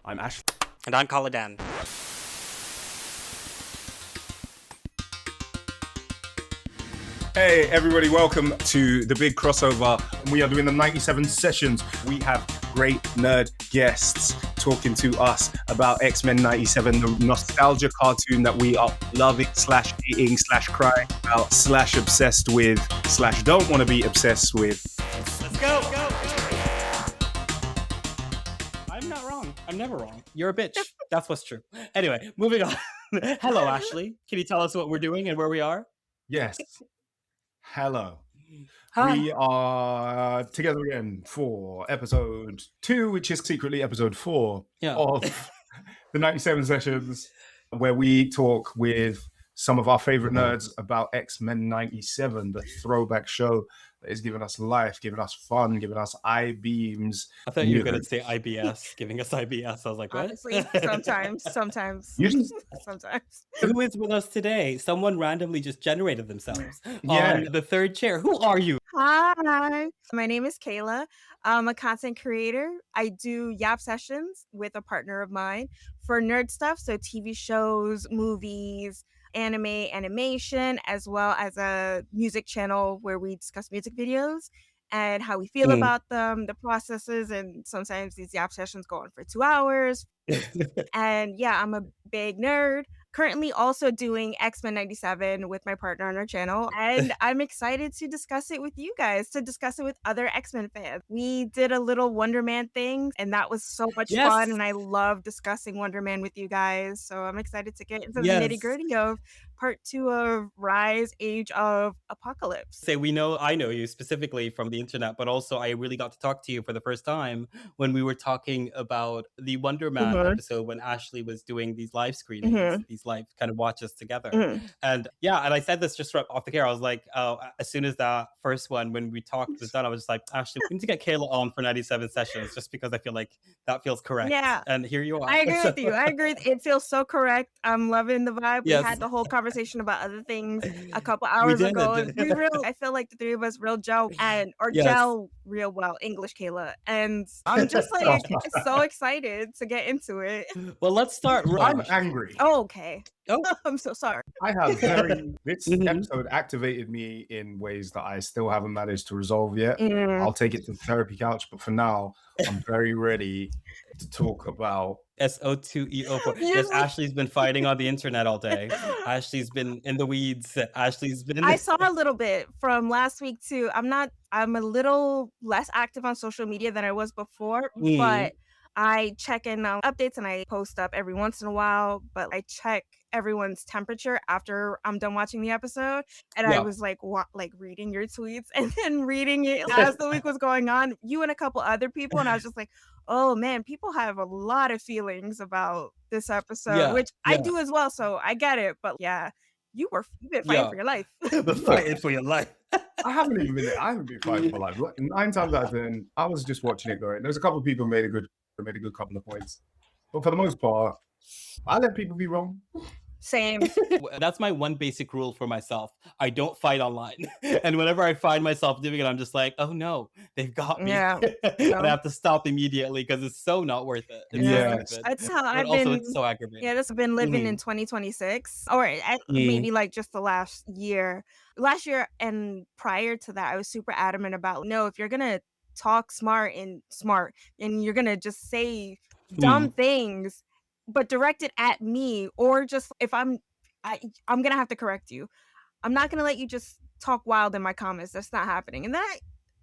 I'm Ash. And I'm Kaladan. Hey everybody, welcome to the big crossover. We are doing the 97 sessions. We have great nerd guests talking to us about X-Men 97, the nostalgia cartoon that we are loving / hating / crying about / obsessed with / don't want to be obsessed with. Let's go. I'm not wrong. I'm never wrong. You're a bitch. That's what's true. Anyway, moving on. Hello, Ashley. Can you tell us what we're doing and where we are? Yes. Hello. Hi. We are together again for episode 2, which is secretly episode 4 of the 97 sessions, where we talk with some of our favorite nerds about X-Men 97, the throwback show that is giving us life, giving us fun, giving us I-beams. I thought you were going to say IBS, giving us IBS. I was like, what? Honestly, sometimes. Who is with us today? Someone randomly just generated themselves Yeah. on the third chair. Who are you? Hi, my name is Kayla. I'm a content creator. I do Yap sessions with a partner of mine for nerd stuff, so TV shows, movies, anime, animation, as well as a music channel where we discuss music videos and how we feel about them, the processes, and sometimes these Yap sessions go on for 2 hours. And yeah, I'm a big nerd. Currently also doing X-Men 97 with my partner on our channel. And I'm excited to discuss it with you guys, to discuss it with other X-Men fans. We did a little Wonder Man thing, and that was so much fun. And I love discussing Wonder Man with you guys. So I'm excited to get into the nitty-gritty of part 2 of Rise, Age of Apocalypse. I know you specifically from the internet, but also I really got to talk to you for the first time when we were talking about the Wonder Man episode when Ashley was doing these live screenings, these live kind of watches together. And I said this just right off the camera. I was like, as soon as that first one, when we talked was done, I was just like, Ashley, we need to get Kayla on for 97 sessions just because I feel like that feels correct. Yeah. And here you are. I agree with you. I agree. It feels so correct. I'm loving the vibe. Yes. We had the whole conversation about other things a couple hours ago. I feel like the three of us real gel gel real well. English Kayla. And I'm just like so excited to get into it. Well, let's start. I'm angry. Oh, okay. Oh, I'm so sorry. I have this episode activated me in ways that I still haven't managed to resolve yet. I'll take it to the therapy couch, but for now, I'm very ready to talk about SO2EO4. Yes, Ashley's been fighting on the internet all day. Ashley's been in the weeds. I saw a little bit from last week too. I'm a little less active on social media than I was before, but I check in on updates and I post up every once in a while, but I check everyone's temperature after I'm done watching the episode. And I was like, reading your tweets and then reading it as the week was going on, you and a couple other people. And I was just like, oh man, people have a lot of feelings about this episode, which I do as well. So I get it. But yeah, you've been fighting for your life. Fighting for your life. I haven't been fighting for life. 9 times out of 10, I was just watching it going. There's a couple of people who made a good couple of points. But for the most part, I let people be wrong. Same. That's my one basic rule for myself. I don't fight online. And whenever I find myself doing it, I'm just like, oh no, they've got me. Yeah. And I have to stop immediately because it's so not worth it. That's how I've been. It's so aggravating. Yeah, I've been living in 2026, or maybe like just the last year. Last year and prior to that, I was super adamant about, no, if you're going to talk smart and you're going to just say dumb things, but direct it at me, or just if I'm gonna have to correct you. I'm not gonna let you just talk wild in my comments. That's not happening. And that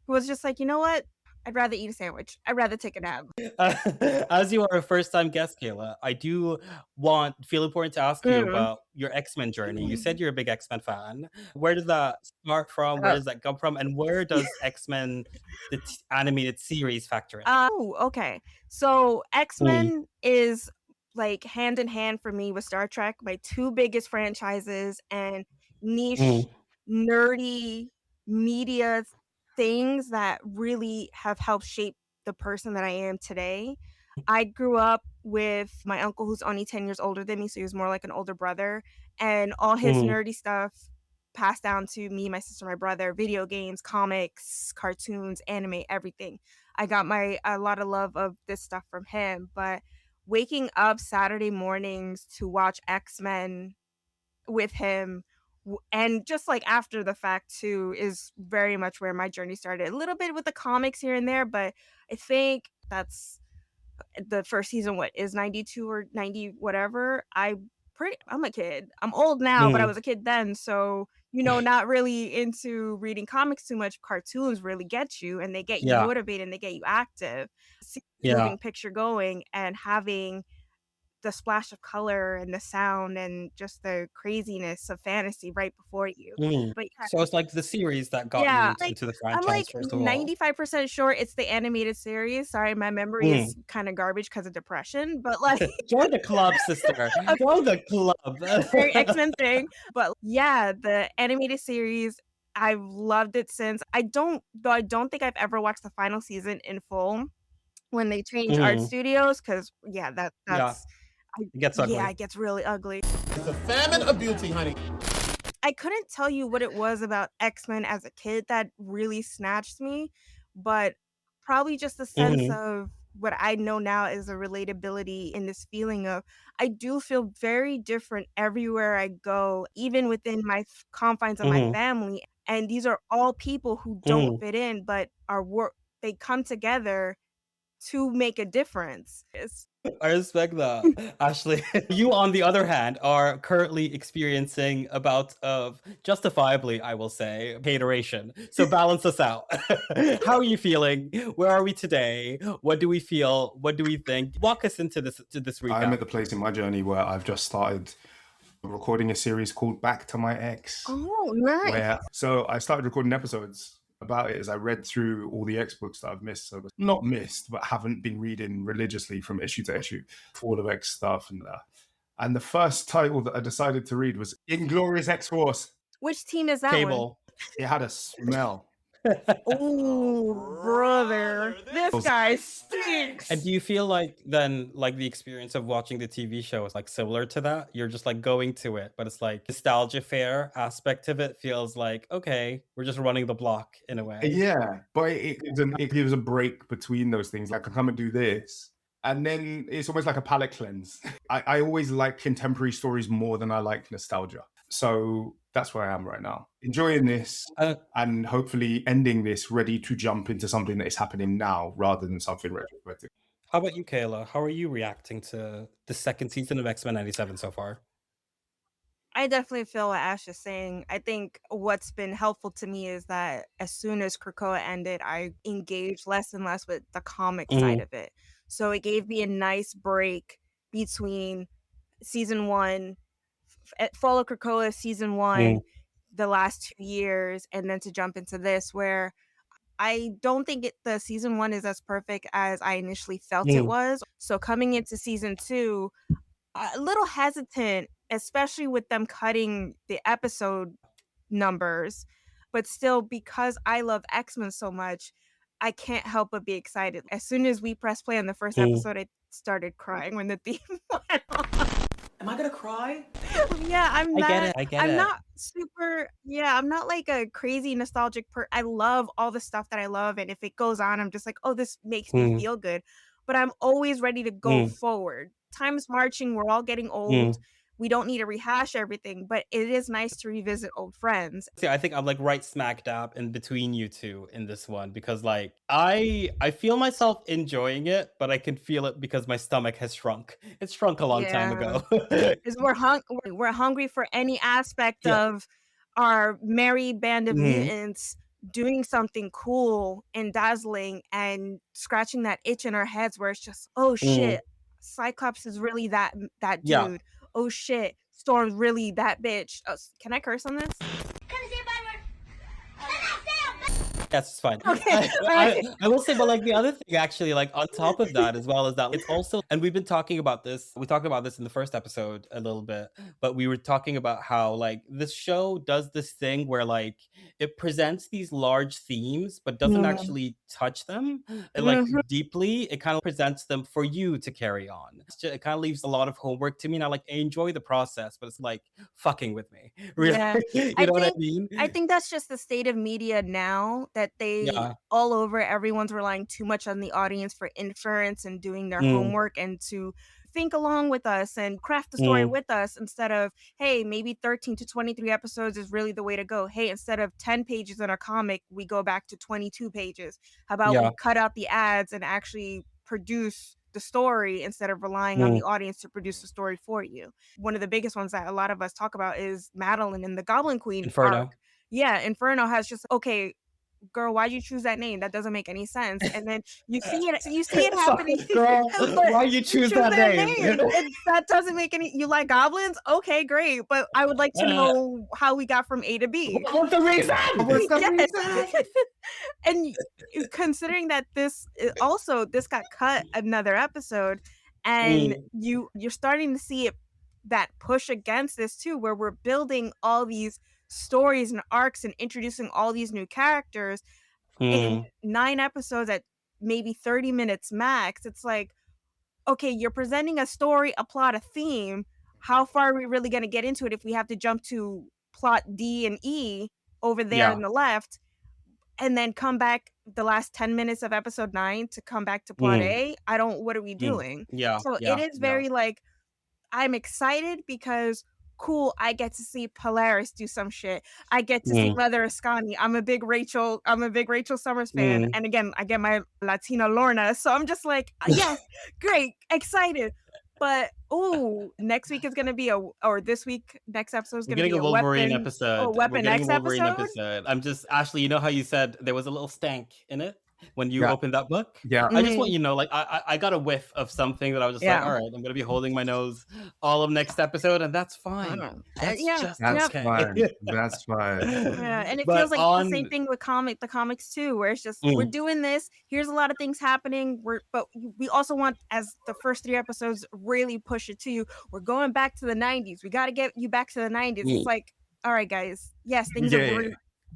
was just like, you know what? I'd rather eat a sandwich. I'd rather take a nap. As you are a first-time guest, Kayla, I do feel important to ask you about your X-Men journey. You said you're a big X-Men fan. Where does that start from? Where does that come from? And where does X-Men, the animated series, factor in? Oh, okay. So X-Men is like hand in hand for me with Star Trek, my 2 biggest franchises and niche nerdy media things that really have helped shape the person that I am today. I grew up with my uncle who's only 10 years older than me, so he was more like an older brother, and all his nerdy stuff passed down to me, my sister, my brother, video games, comics, cartoons, anime, everything. I got a lot of love of this stuff from him, but waking up Saturday mornings to watch X-Men with him and just like after the fact too is very much where my journey started. A little bit with the comics here and there, but I think that's the first season, what is 92 or 90 whatever. I'm a kid. I'm old now, but I was a kid then, so not really into reading comics too much. Cartoons really get you, and they get you motivated and they get you active. See the moving picture going and having the splash of color and the sound and just the craziness of fantasy right before you. But so it's like the series that got you into the franchise. I'm like first of all. 95% sure it's the animated series. Sorry, my memory is kind of garbage because of depression, but like join the club, sister. Join the club. Very X-Men thing. But yeah, the animated series, I've loved it since. I don't think I've ever watched the final season in full when they changed art studios, because that's it gets ugly. Yeah, it gets really ugly. It's a famine of beauty, honey. I couldn't tell you what it was about X-Men as a kid that really snatched me, but probably just the sense of what I know now is a relatability in this feeling of I do feel very different everywhere I go, even within my confines of my family. And these are all people who don't fit in, but they come together to make a difference. I respect that. Ashley, you on the other hand are currently experiencing a bout of, justifiably I will say, hateration. So balance us out. How are you feeling? Where are we today? What do we feel? What do we think? Walk us into this recap. I'm at the place in my journey where I've just started recording a series called Back to My Ex. Oh, nice. So I started recording episodes about it as I read through all the X books that I've missed. So not missed, but haven't been reading religiously from issue to issue, all of X stuff. And the first title that I decided to read was Inglorious X-Force. Which team is that Cable. It had a smell. Oh, brother, this guy stinks. And do you feel like then, like the experience of watching the TV show is like similar to that? You're just like going to it, but it's like nostalgia fair aspect of it feels like, okay, we're just running the block in a way. Yeah, but it gives a break between those things. Like, I can come and do this. And then it's almost like a palate cleanse. I always like contemporary stories more than I like nostalgia. So that's where I am right now. Enjoying this and hopefully ending this ready to jump into something that is happening now rather than something retrospective. How about you, Kayla? How are you reacting to the second season of X-Men 97 so far? I definitely feel what Ash is saying. I think what's been helpful to me is that as soon as Krakoa ended, I engaged less and less with the comic side of it. So it gave me a nice break between season one, Fall of Krakoa season one, the last 2 years, and then to jump into this where I don't think the season one is as perfect as I initially felt it was. So coming into season two, a little hesitant, especially with them cutting the episode numbers, but still because I love X-Men so much, I can't help but be excited. As soon as we press play on the first episode, I started crying when the theme went on. Am I gonna cry? Yeah, I get it. I'm not super. Yeah, I'm not like a crazy nostalgic I love all the stuff that I love, and if it goes on, I'm just like, oh, this makes me feel good. But I'm always ready to go forward. Time's marching. We're all getting old. We don't need to rehash everything, but it is nice to revisit old friends. See, I think I'm like right smack dab in between you two in this one because like I feel myself enjoying it, but I can feel it because my stomach has shrunk. It's shrunk a long time ago. Because we're hungry for any aspect of our merry band of mutants doing something cool and dazzling and scratching that itch in our heads where it's just, oh shit, Cyclops is really that dude. Yeah. Oh shit, Storm's really that bitch. Oh, can I curse on this? Yes, it's fine. Okay. I will say, but like the other thing actually, like on top of that, as well as that, it's also, and we've been talking about this, we talked about this in the first episode a little bit, but we were talking about how like this show does this thing where like it presents these large themes, but doesn't actually touch them like deeply. It kind of presents them for you to carry on. It kind of leaves a lot of homework to me. And I enjoy the process, but it's like fucking with me. Really? Yeah. You know what I mean? I think that's just the state of media now, that they all over, everyone's relying too much on the audience for inference and doing their homework and to think along with us and craft the story with us, instead of, hey, maybe 13 to 23 episodes is really the way to go. Hey, instead of 10 pages in a comic, we go back to 22 pages. How about we cut out the ads and actually produce the story instead of relying on the audience to produce the story for you? One of the biggest ones that a lot of us talk about is Madeline in the Goblin Queen Inferno. arc. Yeah, Inferno has just, okay, girl, why'd you choose that name? That doesn't make any sense. And then you see it happening. Girl, why you choose that name? That doesn't make any. You like goblins? Okay, great. But I would like to know how we got from A to B. What's the reason? What's the reason? And considering that this got cut another episode, and you're starting to see it, that push against this too, where we're building all these stories and arcs and introducing all these new characters in 9 episodes at maybe 30 minutes max. It's like, okay, you're presenting a story, a plot, a theme. How far are we really going to get into it if we have to jump to plot D and E over there on the left, and then come back the last 10 minutes of episode 9 to come back to plot A? What are we doing? So it is very like, I'm excited because cool, I get to see Polaris do some shit. I get to see Leather Ascani. I'm a big Rachel Summers fan. And again, I get my Latina Lorna. So I'm just like, yes, great, excited. But next week is gonna be next episode is gonna be a Wolverine weapon episode. Weapon X episode. I'm just, Ashley, you know how you said there was a little stank in it when you opened that book? Yeah. I just want you to know, like, I got a whiff of something that I was just like, all right, I'm gonna be holding my nose all of next episode, and that's fine. That's okay. fine. That's fine. Yeah, and it feels like the same thing with the comics too, where it's just we're doing this. Here's a lot of things happening. But we also want, as the first 3 episodes really push it to you, we're going back to the 90s. We got to get you back to the 90s. It's like, all right, guys. Yes, things are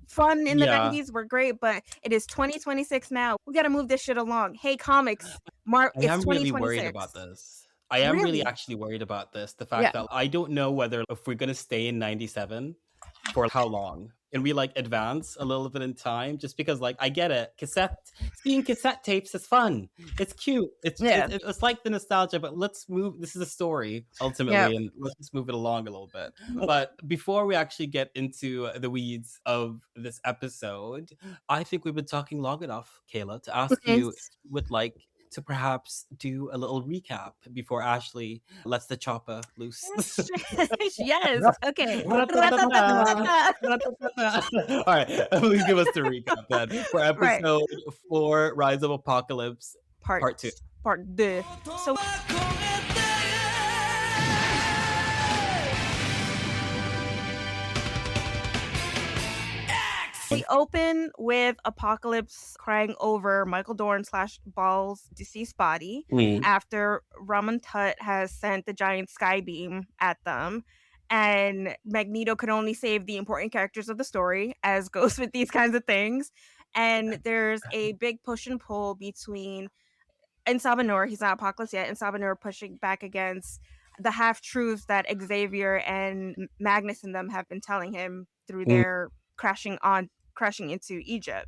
fun in the 90s. We're great, but it is 2026 now. We got to move this shit along. Hey, comics, Mark. I am really worried about this. I am really actually worried about this. The fact that I don't know whether if we're going to stay in 97 for how long. And we like advance a little bit in time, just because, like, I get it. Seeing cassette tapes is fun. It's cute. It's like the nostalgia, but let's move. This is a story ultimately, and let's just move it along a little bit. But before we actually get into the weeds of this episode, I think we've been talking long enough, Kayla, to ask you would like to perhaps do a little recap before Ashley lets the chopper loose. Yes. Okay. All right. Please give us the recap then for episode 4, Rise of Apocalypse, part 2. So we open with Apocalypse crying over Michael Dorn / Ball's deceased body after Raman Tut has sent the giant sky beam at them. And Magneto could only save the important characters of the story, as goes with these kinds of things. And there's a big push and pull between Insabanur, he's not Apocalypse yet, Insabanur pushing back against the half-truths that Xavier and Magnus and them have been telling him through their crashing into Egypt.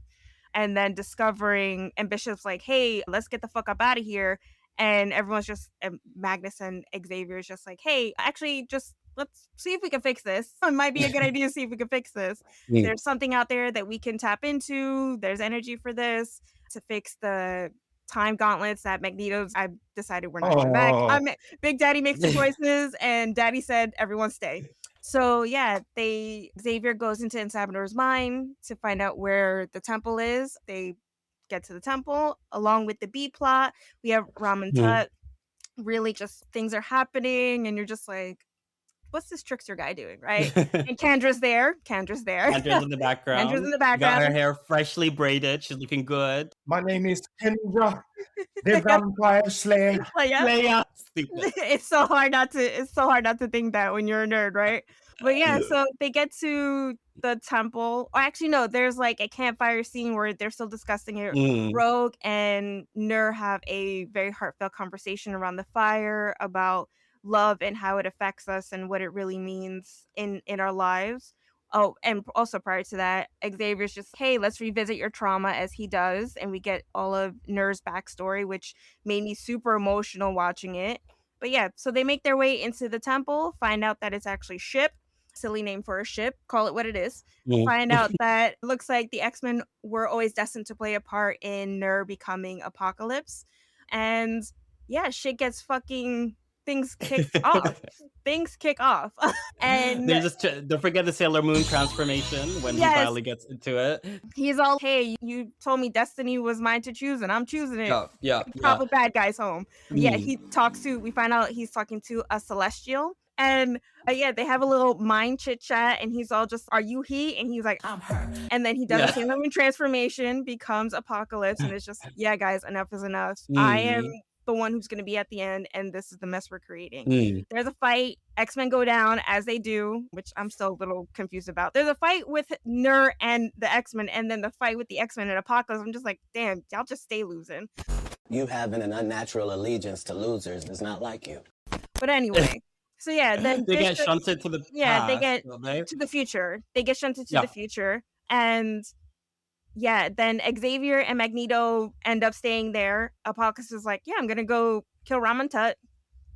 And then discovering, and Bishop's like, hey, let's get the fuck up out of here. And everyone's just, and Magnus and Xavier is just like, hey, actually, just let's see if we can fix this. It might be a good idea to see if we can fix this. There's something out there that we can tap into. There's energy for this to fix the time gauntlets that Magneto's. I decided we're not going back. Big Daddy makes the choices, and Daddy said, everyone stay. So yeah, Xavier goes into Insabanur's mind to find out where the temple is. They get to the temple along with the B plot. We have Raman Tut. Really, just things are happening, and you're just like, what's this trickster guy doing, right? And Kendra's there. Kendra's in the background. Got her hair freshly braided. She's looking good. My name is Kendra, the vampire slayer. It's so hard not to think that when you're a nerd, right? But yeah, so they get to the temple. Or actually, no, there's like a campfire scene where they're still discussing it. Rogue and Nur have a very heartfelt conversation around the fire about love and how it affects us and what it really means in our lives. Oh, and also prior to that, Xavier's just, hey, let's revisit your trauma, as he does. And we get all of Nur's backstory, which made me super emotional watching it. But yeah, so they make their way into the temple, find out that it's actually ship, silly name for a ship, call it what it is. Find out that looks like the X-Men were always destined to play a part in Ner becoming Apocalypse. And yeah, shit gets fucking things kicked off. Things kick off. And they just don't forget the Sailor Moon transformation when he finally gets into it. He's all, hey, you told me destiny was mine to choose and I'm choosing it. Yeah. Pop a bad guy's home. Yeah, we find out he's talking to a Celestial. And yeah, they have a little mind chit chat, and he's all just, are you he? And he's like, I'm her. And then he does the Sailor Moon transformation, becomes Apocalypse, and it's just, yeah, guys, enough is enough. I am the one who's going to be at the end, and this is the mess we're creating. There's a fight. X-Men go down, as they do, which I'm still a little confused about. There's a fight with Ner and the X-Men, and then the fight with the X-Men and Apocalypse. I'm just like, damn, y'all just stay losing. You having an unnatural allegiance to losers is not like you. But anyway. So yeah, then they get shunted to the past, they get to the future. They get shunted to the future, and yeah, then Xavier and Magneto end up staying there. Apocalypse is like, yeah, I'm gonna go kill Raman Tut.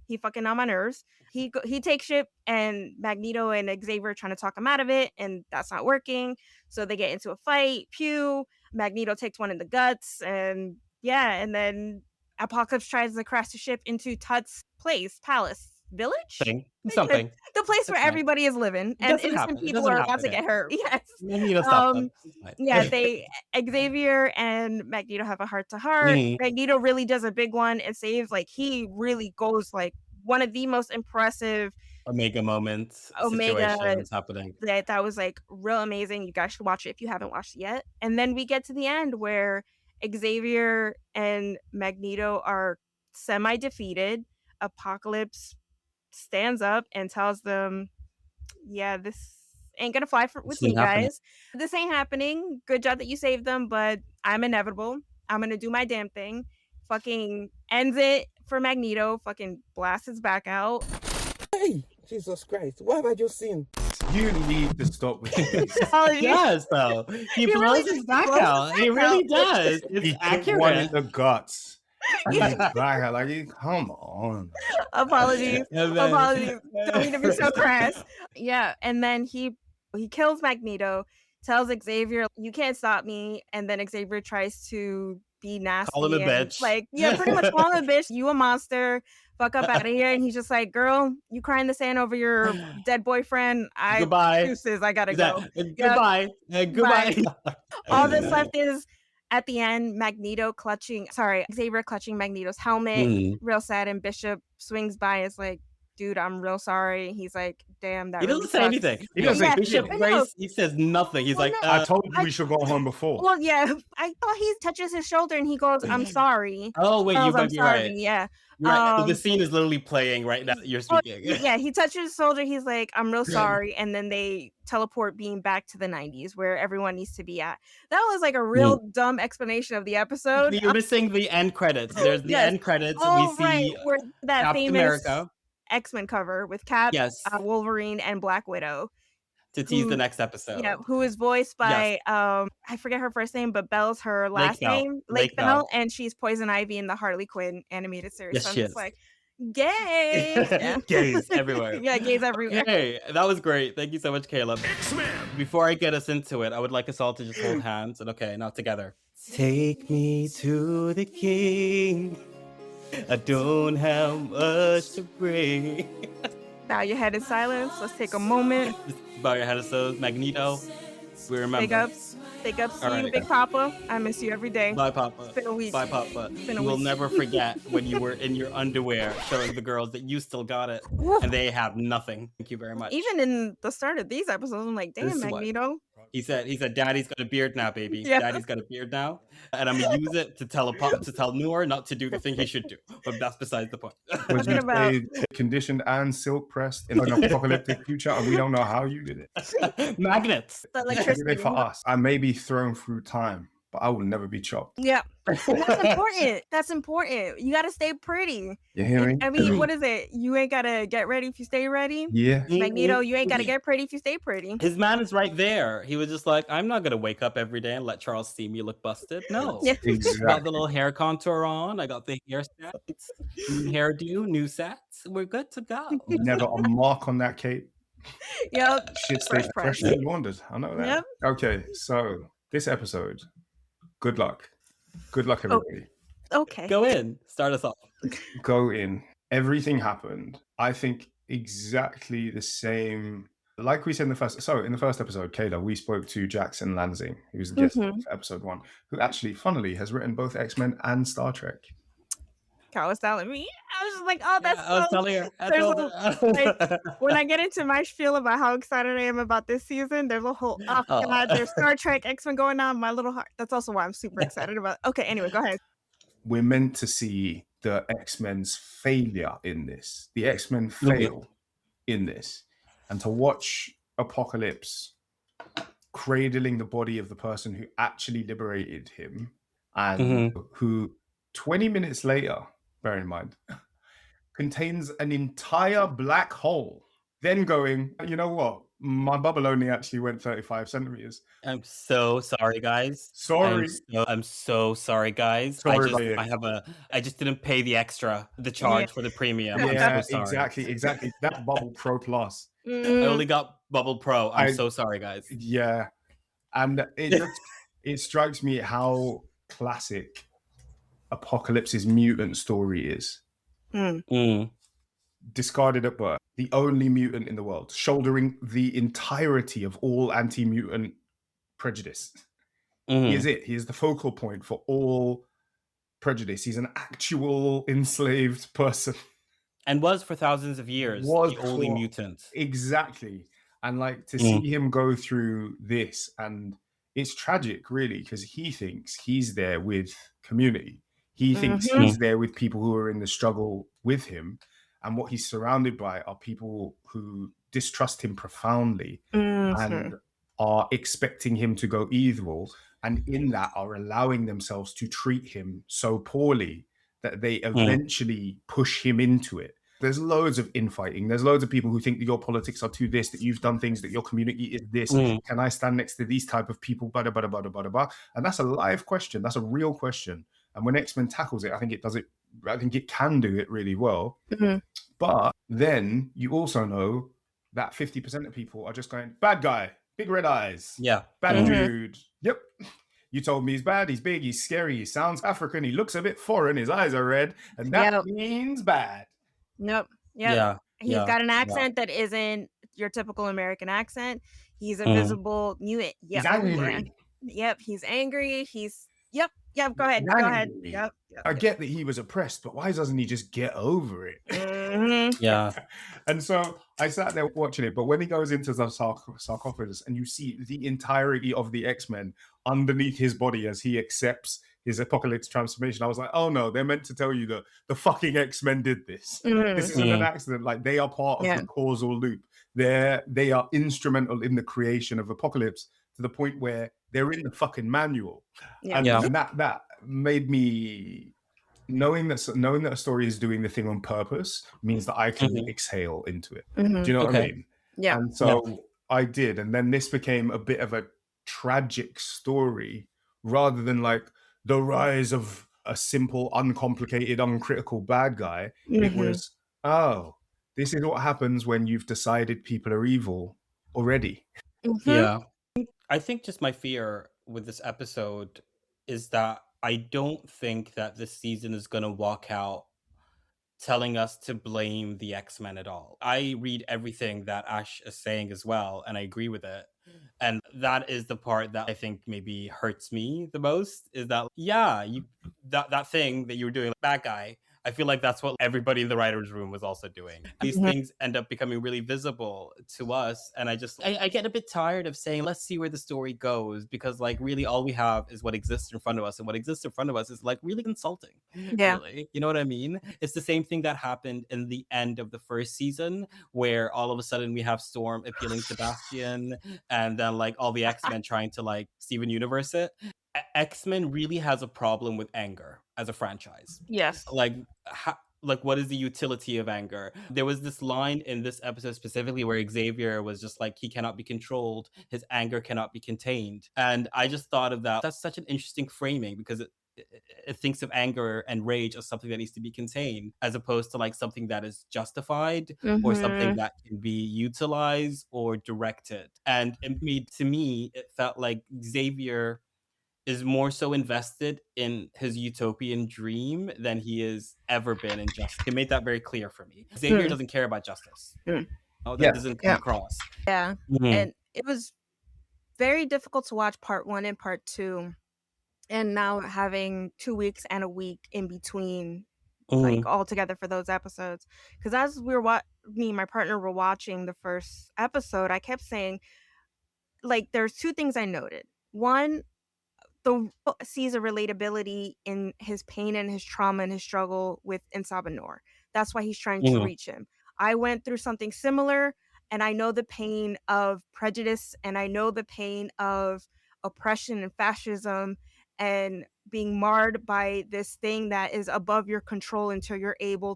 He fucking on my nerves. He takes ship, and Magneto and Xavier are trying to talk him out of it, and that's not working. So they get into a fight. Pew! Magneto takes one in the guts, and yeah, and then Apocalypse tries to crash the ship into Tut's palace. Village? Something. The place where everybody is living and innocent people are about to get hurt. Yes. Yeah, Xavier and Magneto have a heart-to-heart. Magneto really does a big one and saves, like, he really goes, like, one of the most impressive Omega moments, situations happening. That was, like, real amazing. You guys should watch it if you haven't watched it yet. And then we get to the end where Xavier and Magneto are semi-defeated. Apocalypse stands up and tells them, yeah, this ain't gonna fly with me, guys. This ain't happening. Good job that you saved them, but I'm inevitable. I'm gonna do my damn thing. Fucking ends it for Magneto. Fucking blasts his back out. Hey, Jesus Christ, what have I just seen? You need to stop with this. Yes, though. He blows his back out. He really does. It's accurate. One in the guts. Come on. Apologies. Don't mean to be so crass. Yeah, and then he kills Magneto, tells Xavier, you can't stop me, and then Xavier tries to be nasty. Call him a bitch. Like, yeah, pretty much call him a bitch. You a monster. Fuck up out of here. And he's just like, girl, you crying the sand over your dead boxboyfriend. Goodbye. Excuses, I gotta go. Goodbye. Goodbye. All that's left is at the end, Xavier clutching Magneto's helmet, real sad, and Bishop swings by and is like, dude, I'm real sorry. He's like, damn, that he doesn't say anything. He doesn't say Bishop Grace, he says nothing. He's like, I told you we should go home before. Well, yeah, I thought he touches his shoulder and he goes, I'm sorry. Oh, wait, you might be right. Yeah. Right. The scene is literally playing right now. You're speaking. Yeah, he touches his shoulder. He's like, I'm real sorry. And then they teleport Beam back to the 90s where everyone needs to be at. That was like a real dumb explanation of the episode. You're missing the end credits. There's the end credits. Oh, we see where that Captain famous America. X-Men cover with Cap, Wolverine, and Black Widow. To tease the next episode. Yeah, who is voiced by, I forget her first name, but Belle's her last name. Lake Bell. And she's Poison Ivy in the Harley Quinn animated series. Yes, so I'm she just is. like, gay. Gays everywhere. Yeah, gays everywhere. Hey, that was great. Thank you so much, Caleb. Before I get us into it, I would like us all to just hold hands and now together. Take me to the king. I don't have much to bring. Bow your head in silence. Let's take a moment. Bow your head in silence. Magneto. We remember. Big ups to you, Big Papa. I miss you every day. Bye, Papa. It's been a week. Bye, Papa. You will never forget when you were in your underwear showing the girls that you still got it and they have nothing. Thank you very much. Even in the start of these episodes, I'm like, damn, Magneto. He said, Daddy's got a beard now, baby. Yeah. Daddy's got a beard now. And I'm going to use it to tell Noor not to do the thing he should do. But that's besides the point. Was you conditioned and silk pressed in an apocalyptic future, and we don't know how you did it? Magnets. The electricity for us. I may be thrown through time, but I will never be chopped. Yeah. That's important. That's important. You got to stay pretty. You hear me? I mean, what is it? You ain't got to get ready if you stay ready. Yeah. Magneto, you ain't got to get pretty if you stay pretty. His man is right there. He was just like, I'm not going to wake up every day and let Charles see me look busted. No. Yeah. Exactly. Got the little hair contour on. I got the hair sets, new hairdo, new sets. We're good to go. Never a mark on that cape. Yep. Shit stays fresh and laundered. I know that. Yep. Okay, so this episode, good luck. Good luck, everybody. Okay. Go in. Start us off. Go in. Everything happened. I think exactly the same. Like we said in the first episode, Kayla, we spoke to Jackson Lansing, who's the guest for episode 1, who actually, funnily, has written both X-Men and Star Trek. Kyle was telling me. I was just like, oh, that's I was telling her. I told her. like, when I get into my spiel about how excited I am about this season, there's a whole, God, there's Star Trek, X-Men going on, my little heart. That's also why I'm super excited about it. Okay, anyway, go ahead. We're meant to see the X-Men's failure in this. The X-Men fail in this. And to watch Apocalypse cradling the body of the person who actually liberated him and who 20 minutes later, bear in mind, contains an entire black hole, then going, you know what? My bubble only actually went 35 centimeters. I'm so sorry, guys. Sorry. I'm so sorry, guys. Sorry, I just didn't pay the charge for the premium. Yeah, I'm so sorry. exactly. That Bubble Pro Plus. I only got Bubble Pro. I'm so sorry, guys. Yeah. And it strikes me how classic Apocalypse's mutant story is. Discarded at birth, the only mutant in the world, shouldering the entirety of all anti-mutant prejudice. He is it. He is the focal point for all prejudice. He's an actual enslaved person. And was for thousands of years the only mutant. Exactly. And like to see him go through this, and it's tragic, really, because he thinks he's there with community. He thinks he's there with people who are in the struggle with him. And what he's surrounded by are people who distrust him profoundly and are expecting him to go evil. And in that are allowing themselves to treat him so poorly that they eventually push him into it. There's loads of infighting. There's loads of people who think that your politics are too this, that you've done things, that your community is this. Can I stand next to these type of people? Bada, bada, bada, bada, bada. And that's a live question. That's a real question. And when X-Men tackles it, I think it can do it really well. But then you also know that 50% of people are just going, bad guy, big red eyes. Yeah. Bad dude. Yep. You told me he's bad, he's big, he's scary, he sounds African, he looks a bit foreign, his eyes are red, and that means bad. Nope. Yeah. He's got an accent that isn't your typical American accent. He's a visible mutant. Yep. He's angry. Yep. He's angry. Yep. Go ahead. Go ahead. Yep. I get that he was oppressed, but why doesn't he just get over it? Yeah. And so I sat there watching it, but when he goes into the sarcophagus and you see the entirety of the X-Men underneath his body as he accepts his Apocalypse transformation, I was like, oh no, they're meant to tell you that the fucking X-Men did this. This isn't an accident. Like, they are part of the causal loop. They are instrumental in the creation of Apocalypse to the point where they're in the fucking manual. And that made me, knowing that a story is doing the thing on purpose means that I can exhale into it. Do you know what I mean? Yeah. And so I did. And then this became a bit of a tragic story rather than like the rise of a simple, uncomplicated, uncritical bad guy. It was, this is what happens when you've decided people are evil already. Yeah. I think just my fear with this episode is that I don't think that this season is going to walk out telling us to blame the X-Men at all. I read everything that Ash is saying as well, and I agree with it. And that is the part that I think maybe hurts me the most, is that, that thing that you were doing, like, bad guy, I feel like that's what everybody in the writer's room was also doing. These things end up becoming really visible to us. And I get a bit tired of saying, let's see where the story goes, because like really all we have is what exists in front of us. And what exists in front of us is like really insulting. Yeah. Really. You know what I mean? It's the same thing that happened in the end of the first season, where all of a sudden we have Storm appealing to Bastion and then like all the X-Men trying to like Steven Universe it. X-Men really has a problem with anger as a franchise. Yes. Like, like what is the utility of anger? There was this line in this episode specifically where Xavier was just like, he cannot be controlled, his anger cannot be contained. And I just thought of that. That's such an interesting framing because it thinks of anger and rage as something that needs to be contained, as opposed to like something that is justified or something that can be utilized or directed. And to me, it felt like Xavier is more so invested in his utopian dream than he has ever been in justice. He made that very clear for me. Xavier doesn't care about justice. Oh, that doesn't come across. Yeah. And it was very difficult to watch part 1 and part 2. And now having 2 weeks and a week in between, like all together for those episodes. Because as me and my partner were watching the first episode, I kept saying, like, there's 2 things I noted. One, sees a relatability in his pain and his trauma and his struggle with Insabanor. That's why he's trying to reach him. I went through something similar, and I know the pain of prejudice, and I know the pain of oppression and fascism and being marred by this thing that is above your control until you're able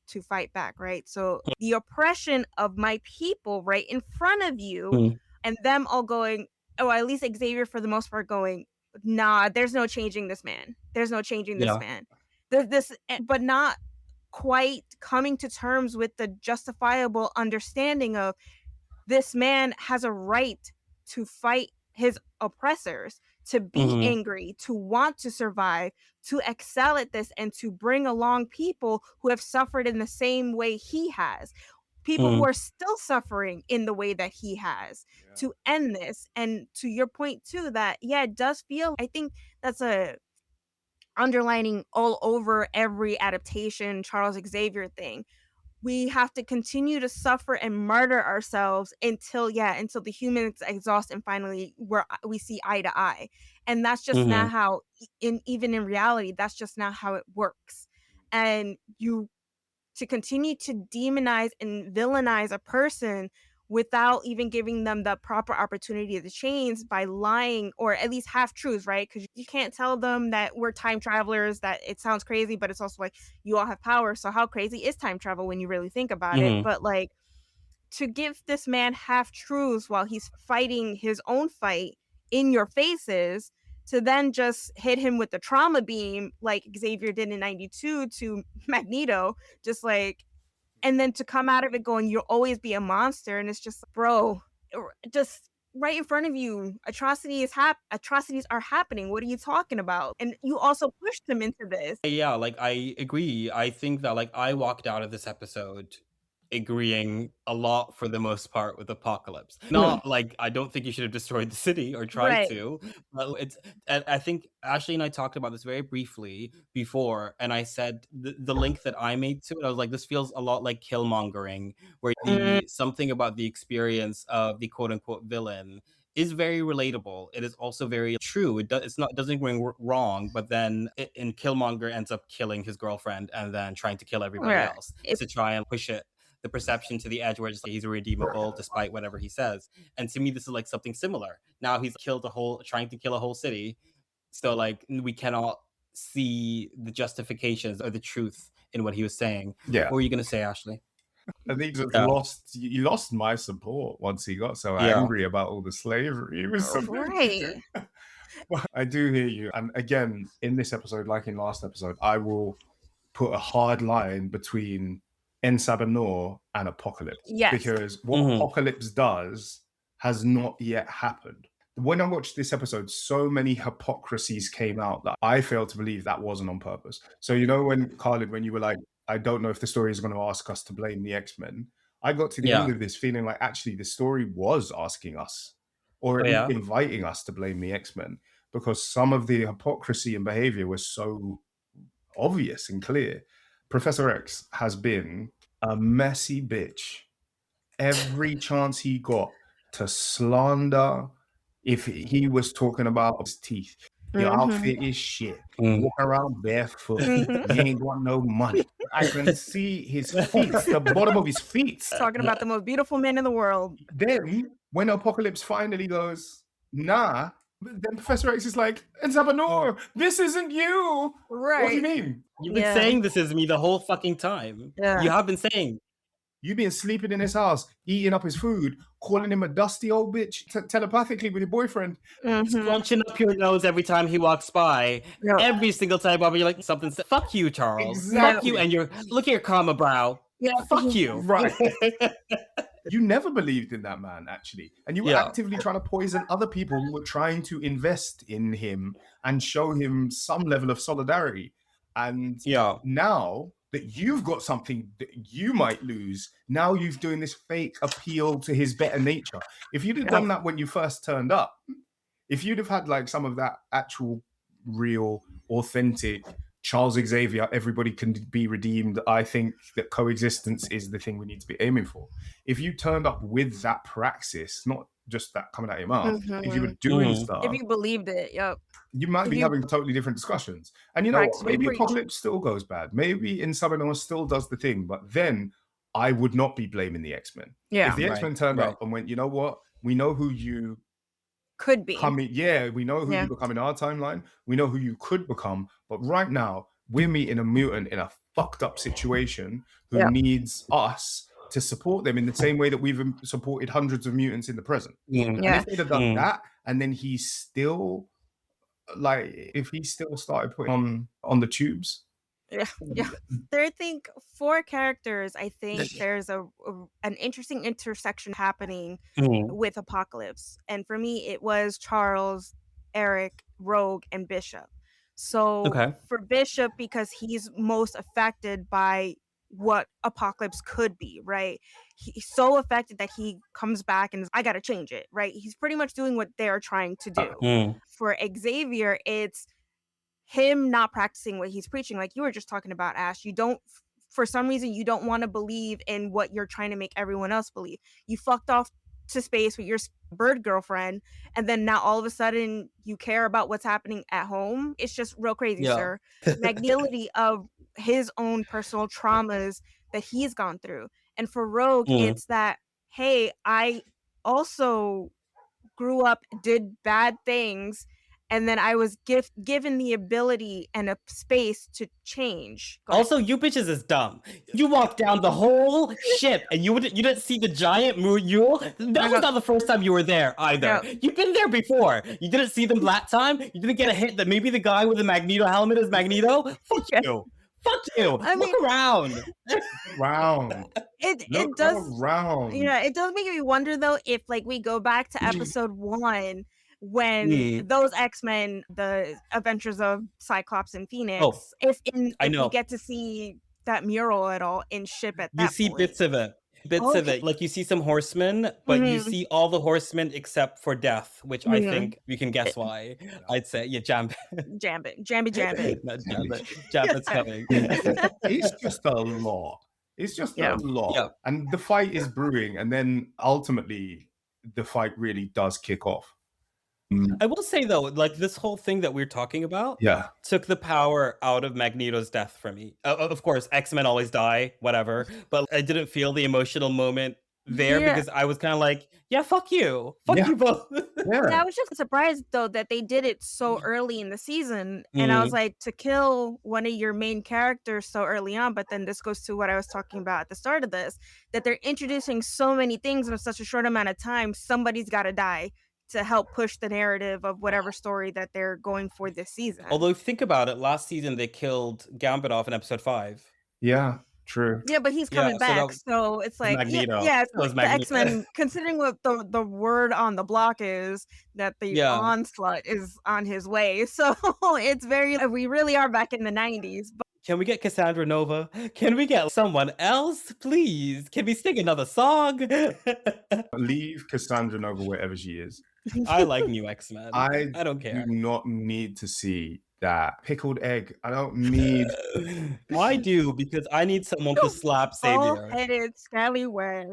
to fight back, right? So the oppression of my people right in front of you, and them all going, oh, at least Xavier for the most part going, nah, there's no changing this man. There's no changing this man. But not quite coming to terms with the justifiable understanding of this man has a right to fight his oppressors, to be angry, to want to survive, to excel at this, and to bring along people who have suffered in the same way he has. People who are still suffering in the way that he has to end this. And to your point too, that it does feel, I think that's a underlining all over every adaptation Charles Xavier thing. We have to continue to suffer and martyr ourselves until the humans exhaust and finally we see eye to eye. And that's just not how, even in reality, that's just not how it works. And to continue to demonize and villainize a person without even giving them the proper opportunity to change by lying or at least half truths, right? Because you can't tell them that we're time travelers, that it sounds crazy, but it's also like, you all have power. So how crazy is time travel when you really think about it? But like, to give this man half truths while he's fighting his own fight in your faces, to then just hit him with the trauma beam like Xavier did in 92 to Magneto, just like, and then to come out of it going, you'll always be a monster. And it's just, bro, just right in front of you, atrocities are happening. What are you talking about? And you also pushed them into this. Yeah, like I agree. I think that like I walked out of this episode agreeing a lot for the most part with Apocalypse. Not like I don't think you should have destroyed the city or tried to, but I think Ashley and I talked about this very briefly before, and I said the link that I made to it, I was like, this feels a lot like Killmongering, where something about the experience of the quote unquote villain is very relatable. It is also very true. It doesn't go wrong, but then in Killmonger ends up killing his girlfriend and then trying to kill everybody else to try and push the perception to the edge where it's like he's irredeemable despite whatever he says. And to me, this is like something similar. Now he's trying to kill a whole city. So like we cannot see the justifications or the truth in what he was saying. Yeah. What were you going to say, Ashley? I think he lost my support once he got so angry about all the slavery. It was so right. Well, I do hear you. And again, in this episode, like in last episode, I will put a hard line between Ensabanor and Apocalypse. Yes. Because what Apocalypse does has not yet happened. When I watched this episode, so many hypocrisies came out that I fail to believe that wasn't on purpose. So, you know, when Khalid, when you were like, I don't know if the story is going to ask us to blame the X-Men, I got to the end of this feeling like actually the story was asking us or inviting us to blame the X-Men, because some of the hypocrisy and behavior was so obvious and clear. Professor X has been a messy bitch every chance he got to slander. If he was talking about his teeth, your outfit is shit. Walk around barefoot. You ain't got no money. I can see his feet, the bottom of his feet. Talking about the most beautiful men in the world. Then, when Apocalypse finally goes, nah, But then Professor X is like, Zabanor, this isn't you. Right. What do you mean? You've been saying this is me the whole fucking time. Yeah. You have been saying. You've been sleeping in his house, eating up his food, calling him a dusty old bitch telepathically with your boyfriend. Scrunching up your nose every time he walks by. Yeah. Every single time, Bobby, you're like, something. Fuck you, Charles. Exactly. Fuck you, and look at your karma brow. Yeah. Fuck you. Right. You never believed in that man, actually. And you were actively trying to poison other people who were trying to invest in him and show him some level of solidarity. And now that you've got something that you might lose, now you're doing this fake appeal to his better nature. If you'd have done that when you first turned up, if you'd have had like some of that actual, real, authentic Charles Xavier, everybody can be redeemed, I think that coexistence is the thing we need to be aiming for. If you turned up with that praxis, not just that coming out of your mouth, if you were doing stuff, if you believed it, you might be having totally different discussions. And you know what? Maybe Apocalypse still goes bad. Maybe Insubordinate still does the thing, but then I would not be blaming the X-Men. If the X-Men turned up and went, you know what? We know who you could be. We know who you become in our timeline. We know who you could become. But right now, we're meeting a mutant in a fucked up situation who needs us to support them in the same way that we've supported hundreds of mutants in the present. And if they'd have done that, and then he's still like, if he still started putting on the tubes. There, I think for characters, I think there's an interesting intersection happening with Apocalypse, and for me, it was Charles, Eric, Rogue, and Bishop. So for Bishop, because he's most affected by what Apocalypse could be, right? He's so affected that he comes back and I gotta change it, right? He's pretty much doing what they're trying to do. For Xavier, it's him not practicing what he's preaching, like you were just talking about, Ash. You don't, for some reason, you don't want to believe in what you're trying to make everyone else believe. You fucked off to space with your bird girlfriend, and then now all of a sudden you care about what's happening at home. It's just real crazy, sir. Magnanimity of his own personal traumas that he's gone through. And for Rogue, it's that, hey, I also grew up, did bad things, and then I was given the ability and a space to change. Also, you bitches is dumb. You walked down the whole ship and you didn't see the giant mule. That was not the first time you were there either. No. You've been there before. You didn't see them that time. You didn't get a hit that maybe the guy with the Magneto helmet is Magneto. Fuck you. Fuck you. I mean, look around. It does. Around. It does make me wonder though if like we go back to episode 1. When those X-Men, the Adventures of Cyclops and Phoenix, if we get to see that mural at all in ship at that point. You see bits of it. Like you see some horsemen, but you see all the horsemen except for Death, which I think you can guess why. I'd say, Jambit. Jambit's coming. It's just a lot. It's just a lot. Yeah. And the fight is brewing, and then ultimately the fight really does kick off. I will say though, like this whole thing that we're talking about took the power out of Magneto's death for me. Of course, X-Men always die, whatever, but I didn't feel the emotional moment there because I was kind of like, fuck you. Fuck you both. I was just surprised though that they did it so early in the season. And I was like, to kill one of your main characters so early on, but then this goes to what I was talking about at the start of this, that they're introducing so many things in such a short amount of time, somebody's got to die to help push the narrative of whatever story that they're going for this season. Although, think about it, last season they killed Gambit off in episode 5. Yeah, true. Yeah, but he's coming back, so it's like, Magneto. It's like the X-Men, considering what the word on the block is, that the onslaught is on his way. So it's we really are back in the 90s. But can we get Cassandra Nova? Can we get someone else, please? Can we sing another song? Leave Cassandra Nova wherever she is. I like new X-Men. I don't care. I do not need to see that pickled egg. I don't need. I do, because I need someone to slap Xavier. Bald-headed scallywag.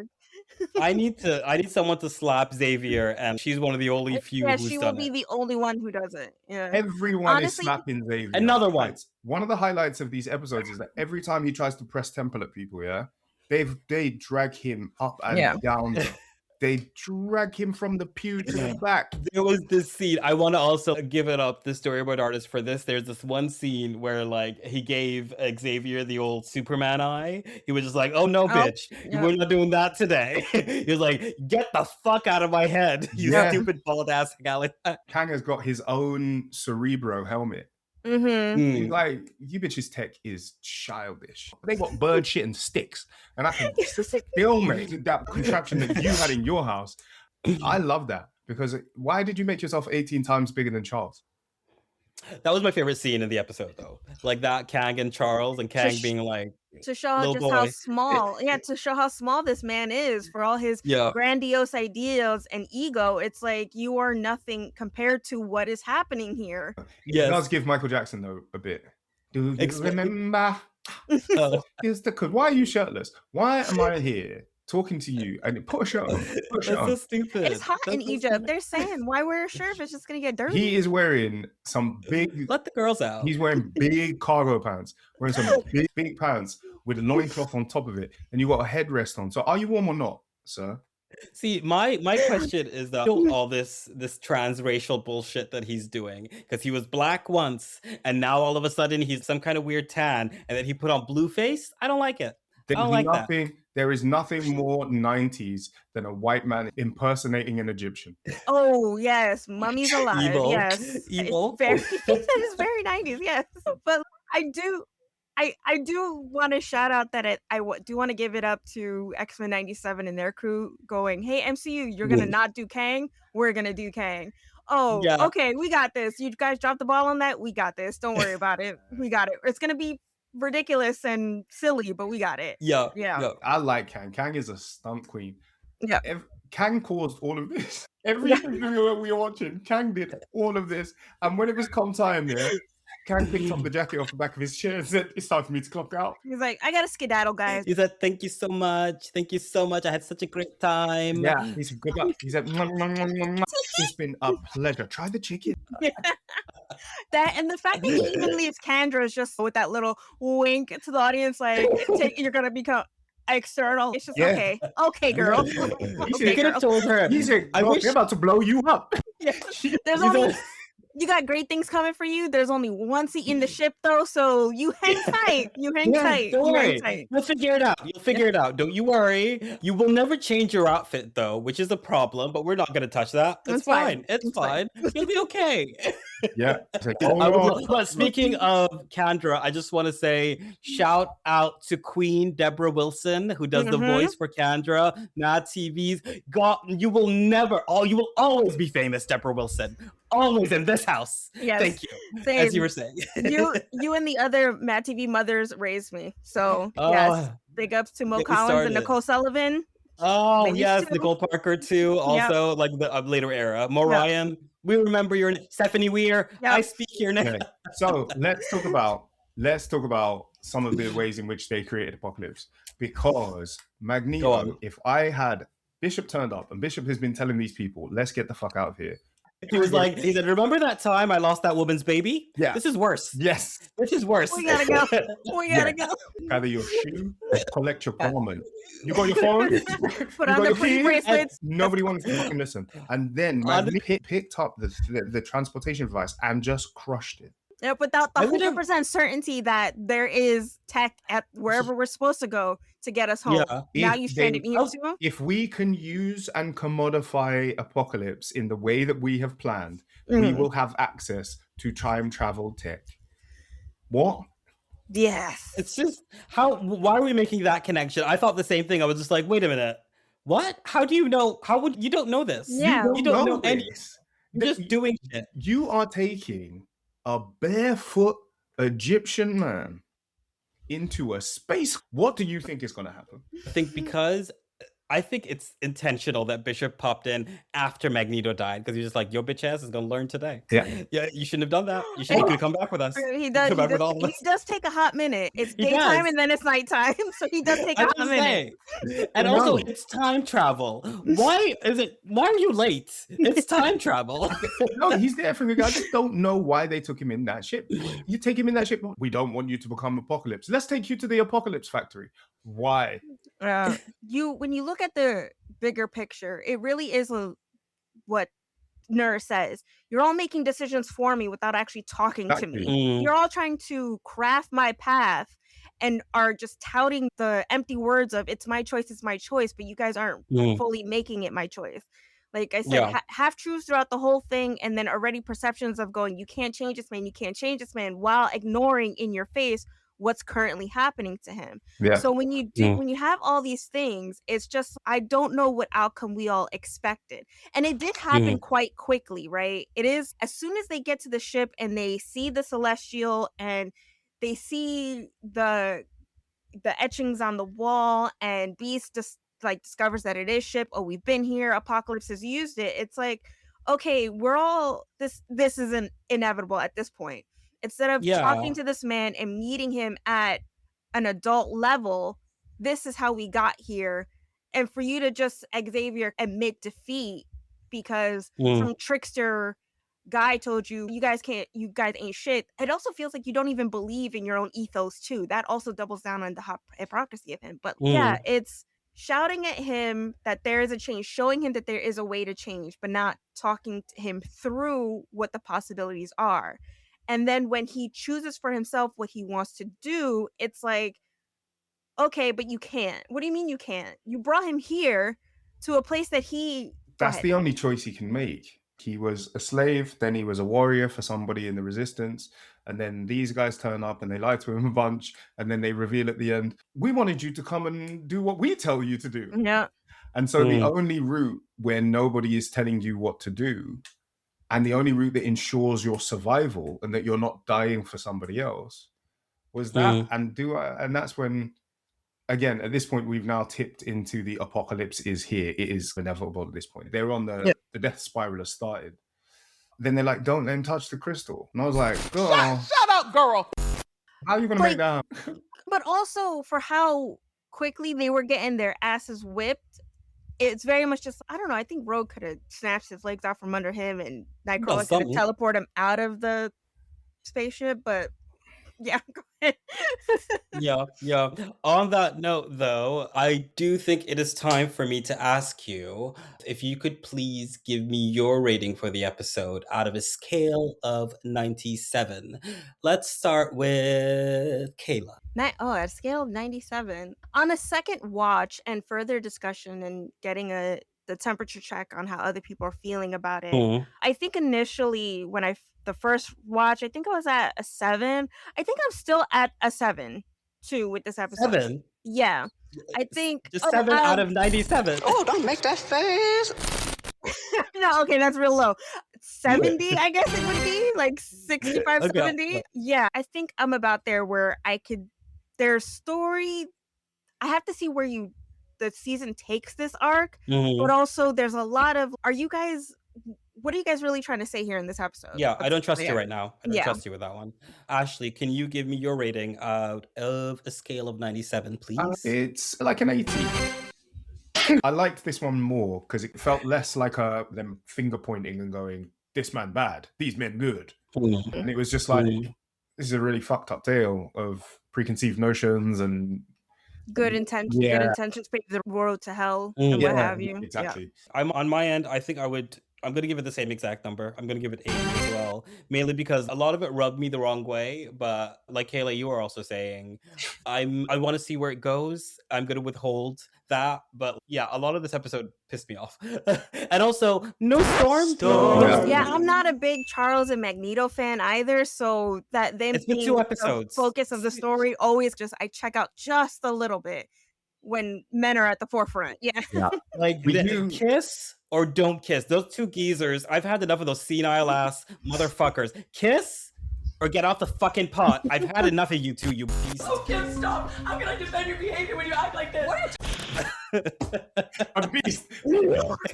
I need someone to slap Xavier, and she's one of the only few who's she done will be the only one who does it. Yeah. Everyone is slapping Xavier. Another one. One of the highlights of these episodes is that every time he tries to press temple at people, they drag him up and down They drag him from the pew to the back. There was this scene. I want to also give it up the storyboard artist for this. There's this one scene where like he gave Xavier the old Superman eye. He was just like, "Oh no, bitch, we're not doing that today." He was like, "Get the fuck out of my head, you stupid bald ass Alley." Kang has got his own Cerebro helmet. Mm-hmm. Like, you bitches' tech is childish. They got bird shit and sticks, and I can still make that contraption that you had in your house. I love that, because why did you make yourself 18 times bigger than Charles? That was my favorite scene in the episode, though. Like that Kang and Charles, and Kang being like, to show just how small, to show how small this man is for all his grandiose ideas and ego. It's like, you are nothing compared to what is happening here. It does give Michael Jackson though a bit. Do you remember? Why are you shirtless? Why am I here talking to you? And put a shirt on. That's so stupid. It's hot in Egypt. They're saying, why wear a shirt if it's just gonna get dirty? He is wearing some big. Let the girls out. He's wearing big cargo pants, wearing some big pants with a loincloth on top of it, and you got a headrest on. So are you warm or not, sir? See, my question is that all this transracial bullshit that he's doing, because he was black once, and now all of a sudden he's some kind of weird tan, and then he put on blue face. I don't like it. There is nothing more 90s than a white man impersonating an Egyptian. Oh yes, Mummy's alive. Evil. Yes, Evil. It's very 90s. Yes, but I do want to shout out that I do want to give it up to X-Men 97 and their crew going, hey, MCU, you're going to not do Kang. We're going to do Kang. Oh, okay, we got this. You guys dropped the ball on that. We got this. Don't worry about it. We got it. It's going to be ridiculous and silly, but we got it. Yeah. I like Kang. Kang is a stunt queen. Yeah. Kang caused all of this. Everything we were watching, Kang did all of this. And when it was come time, Kang picked up the jacket off the back of his chair and said, it's time for me to clock out. He's like, I got to skedaddle, guys. He said, thank you so much. Thank you so much. I had such a great time. Yeah, he said, good luck. He said, it's been a pleasure. Try the chicken. That, and the fact that he even leaves Kandra's just with that little wink to the audience, like, you're going to become external. It's just, okay, girl. He could have told her. He said, we're about to blow you up. There's only... You got great things coming for you. There's only one seat in the ship, though, so you hang tight. Don't worry. We'll figure it out. Don't you worry. You will never change your outfit, though, which is a problem, but we're not going to touch that. It's fine. It's fine. You'll be okay. Yeah. But speaking of Kandra, I just want to say shout out to Queen Deborah Wilson, who does the voice for Kandra, Mad TV's. God, you will always be famous, Deborah Wilson. Always in this house. Yes. Thank you. Same. As you were saying. you and the other Mad TV mothers raised me. So yes. Big ups to Mo Collins and Nicole Sullivan. Oh yes, Nicole Parker too. Also like the later era. Mo Ryan. We remember your Stephanie Weir. I speak your name. Okay. So let's talk about some of the ways in which they created Apocalypse. Because Magneto, if I had Bishop turned up and Bishop has been telling these people, let's get the fuck out of here. He said, remember that time I lost that woman's baby? Yeah. This is worse. Yes. This is worse. We gotta go. Gather your shoe, collect your garment. You got your phone? Put on the pretty bracelets. Nobody wanted to fucking listen. And then picked up the transportation device and just crushed it. Yeah, without the 100% certainty that there is tech at wherever we're supposed to go to get us home. Yeah. Now you stranded me into. If we can use and commodify Apocalypse in the way that we have planned, we will have access to time travel tech. What? Yes. It's just why are we making that connection? I thought the same thing. I was just like, wait a minute. What? How do you know? You don't know this? Yeah. You don't know any. You're just doing shit. You are taking a barefoot Egyptian man into a space. What do you think is going to happen? I think it's intentional that Bishop popped in after Magneto died, because he's just like, your bitch ass is going to learn today. Yeah, you shouldn't have done that. You should have come back with us. He does take a hot minute. It's daytime and then it's nighttime, so he does take a hot minute. And also, it's time travel. Why are you late? It's time travel. No, he's there for the guy. I just don't know why they took him in that ship. You take him in that ship. We don't want you to become Apocalypse. Let's take you to the Apocalypse factory. Why? When you look at the bigger picture. It really is what Nur says. You're all making decisions for me without actually talking to me. You're all trying to craft my path and are just touting the empty words of it's my choice, but you guys aren't fully making it my choice. Like I said, half truths throughout the whole thing, and then already perceptions of going, you can't change this man, while ignoring in your face what's currently happening to him. So when you have all these things, it's just, I don't know what outcome we all expected. And it did happen quite quickly, right? It is, as soon as they get to the ship and they see the Celestial and they see the etchings on the wall, and Beast just like discovers that it is ship. Oh, we've been here. Apocalypse has used it. It's like, okay, we're all this isn't inevitable at this point. Instead of talking to this man and meeting him at an adult level, this is how we got here. And for you to just, Xavier, admit defeat because some trickster guy told you guys ain't shit. It also feels like you don't even believe in your own ethos too. That also doubles down on the hypocrisy of him. But yeah, it's shouting at him that there is a change, showing him that there is a way to change, but not talking to him through what the possibilities are. And then when he chooses for himself what he wants to do, it's like, okay, but you can't. What do you mean you can't? You brought him here to a place that that's the only choice he can make. He was a slave, then he was a warrior for somebody in the resistance, and then these guys turn up and they lie to him a bunch, and then they reveal at the end, we wanted you to come and do what we tell you to do. Yeah. And so the only route where nobody is telling you what to do, and the only route that ensures your survival and that you're not dying for somebody else, was that. And that's when, again, at this point, we've now tipped into the apocalypse is here. It is inevitable at this point. They're on the death spiral has started. Then they're like, don't let him touch the crystal. And I was like, oh, Shut up, girl. How are you going to make that happen? But also for how quickly they were getting their asses whipped, it's very much just, I don't know, I think Rogue could have snatched his legs out from under him and Nightcrawler could have teleported him out of the spaceship, but yeah, go ahead. Yeah. On that note, though, I do think it is time for me to ask you if you could please give me your rating for the episode out of a scale of 97. Let's start with Kayla. At a scale of 97. On a second watch and further discussion and getting the temperature check on how other people are feeling about it, I think initially when the first watch, I think I was at a 7. I think I'm still at a 7 too with this episode. 7? Yeah. I think just 7 out of 97. Oh, don't make that face. No, okay, that's real low. 70, I guess it would be like 65, okay. 70. Yeah, I think I'm about there where their story, I have to see where the season takes this arc, but also there's a lot of, what are you guys really trying to say here in this episode? Yeah, I don't trust you right now. I don't trust you with that one. Ashley, can you give me your rating out of a scale of 97, please? It's like an 80. I liked this one more because it felt less like them finger pointing and going, this man bad, these men good. And it was just like, this is a really fucked up tale of preconceived notions and good intentions, pave the road to hell and what have you. Exactly. Yeah. I'm on my end. I think I'm going to give it the same exact number. I'm going to give it 80 as well, mainly because a lot of it rubbed me the wrong way. But like Kayla, you were also saying, I want to see where it goes. I'm going to withhold that. But yeah, a lot of this episode pissed me off. And also, no Storm. Yeah, I'm not a big Charles and Magneto fan either. So that them being 2 episodes. The focus of the story always I check out just a little bit when men are at the forefront. Yeah. Like kiss or don't kiss. Those 2 geezers, I've had enough of those senile ass motherfuckers. Kiss or get off the fucking pot. I've had enough of you 2, you beast. Oh, Kim, stop. How can I defend your behavior when you act like this? A beast.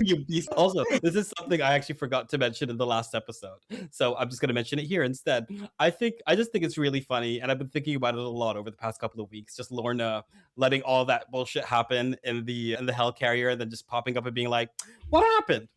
You beast. Also, this is something I actually forgot to mention in the last episode, so I'm just going to mention it here instead. I just think it's really funny, and I've been thinking about it a lot over the past couple of weeks. Just Lorna letting all that bullshit happen in the Hellcarrier, and then just popping up and being like, "What happened?